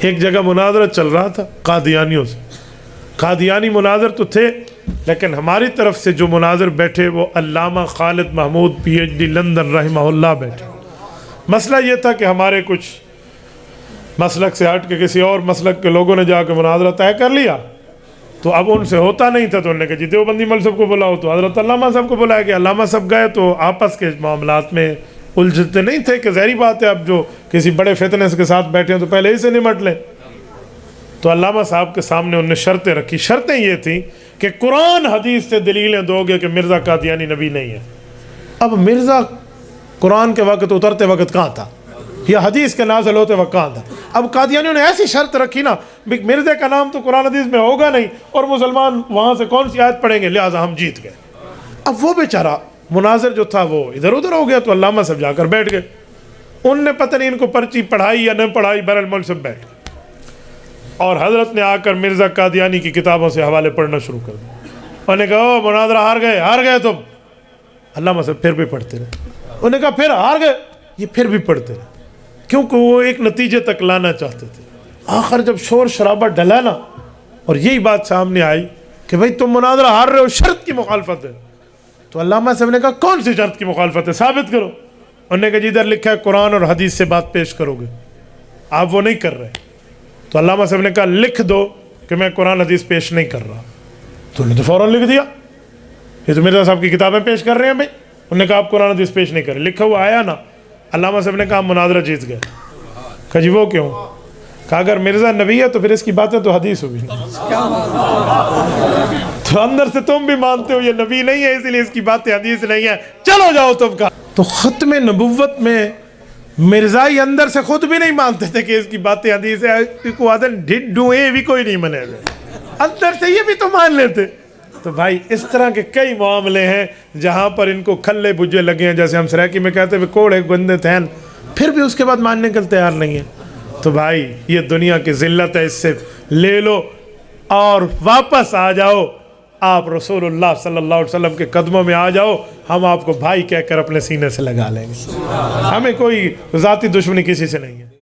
ایک جگہ مناظرہ چل رہا تھا قادیانیوں سے، قادیانی مناظر تو تھے، لیکن ہماری طرف سے جو مناظر بیٹھے وہ علامہ Khalid Mahmood P H D London رحمہ اللہ بیٹھے۔ مسئلہ یہ تھا کہ ہمارے کچھ مسلک سے ہٹ کے کسی اور مسلک کے لوگوں نے جا کے مناظرہ طے کر لیا، تو اب ان سے ہوتا نہیں تھا، تو انہوں نے کہا جی دیوبندی مول صاحب کو بلاؤ، تو حضرت علامہ صاحب کو بلایا گیا۔ علامہ صاحب گئے تو آپس کے معاملات میں الجھتے نہیں تھے کہ ظاہری بات ہے اب جو کسی بڑے فتنس کے ساتھ بیٹھے ہیں تو پہلے ہی سے نمٹ لیں۔ تو علامہ صاحب کے سامنے انہوں نے شرطیں رکھی۔ شرطیں یہ تھیں کہ قرآن حدیث سے دلیلیں دو گے کہ مرزا قادیانی نبی نہیں ہے۔ اب مرزا قرآن کے وقت اترتے وقت کہاں تھا، یا حدیث کے نازل ہوتے وقت کہاں تھا؟ اب قادیانیوں نے ایسی شرط رکھی نا، مرزا کا نام تو قرآن حدیث میں ہوگا نہیں، اور مسلمان وہاں سے کون سی آیت پڑھیں گے، لہٰذا ہم جیت گئے۔ اب وہ بیچارہ مناظر جو تھا وہ ادھر ادھر ہو گیا، تو علامہ صاحب جا کر بیٹھ گئے۔ ان نے پتہ نہیں ان کو پرچی پڑھائی یا نہ پڑھائی، بہرحال مول صاحب بیٹھ گئے، اور حضرت نے آ کر مرزا قادیانی کی کتابوں سے حوالے پڑھنا شروع کر دیا۔ انہوں نے کہا او مناظرہ ہار گئے تم۔ علامہ صاحب پھر بھی پڑھتے رہے۔ انہوں نے کہا پھر ہار گئے، یہ پھر بھی پڑھتے رہے، کیونکہ وہ ایک نتیجے تک لانا چاہتے تھے۔ آخر جب شور شرابہ ڈلا نا اور یہی بات سامنے آئی کہ بھئی تم مناظرہ ہار رہے ہو، شرط کی مخالفت ہے، تو علامہ صاحب نے کہا کون سی شرط کی مخالفت ہے، ثابت کرو۔ انہوں نے کہا جی ادھر لکھا ہے قرآن اور حدیث سے بات پیش کرو گے، آپ وہ نہیں کر رہے۔ تو علامہ صاحب نے کہا لکھ دو کہ میں قرآن حدیث پیش نہیں کر رہا۔ تو انہوں نے تو فوراً لکھ دیا، یہ تو مرزا صاحب کی کتابیں پیش کر رہے ہیں بھائی۔ انہوں نے کہا آپ قرآن حدیث پیش نہیں کریں، لکھا ہوا آیا نا۔ علامہ صاحب نے کہا مناظرہ جیت گئے۔ کہا جی وہ کیوں؟ کہا اگر مرزا نبی ہے تو پھر اس کی باتیں تو حدیث ہوئی، تو اندر سے تم بھی مانتے ہو یہ نبی نہیں ہے، اسی لیے اس کی باتیں حدیث نہیں ہیں، چلو جاؤ تم کا۔ تو ختم نبوت میں مرزائی اندر سے خود بھی نہیں مانتے تھے کہ اس کی باتیں حدیث ہے، کو عدل ڈھڈ ڈوئے بھی کوئی نہیں منے گا، اندر سے یہ بھی تو مان لیتے۔ تو بھائی اس طرح کے کئی معاملے ہیں جہاں پر ان کو کھلے بجے لگے ہیں، جیسے ہم سریکی میں کہتے ہیں کوڑے گندے تھین، پھر بھی اس کے بعد ماننے کے لیے تیار نہیں ہیں۔ تو بھائی یہ دنیا کی ذلت ہے، اس سے لے لو اور واپس آ جاؤ، آپ رسول اللہ صلی اللہ علیہ وسلم کے قدموں میں آ جاؤ، ہم آپ کو بھائی کہہ کر اپنے سینے سے لگا لیں گے۔ ہمیں کوئی ذاتی دشمنی کسی سے نہیں ہے۔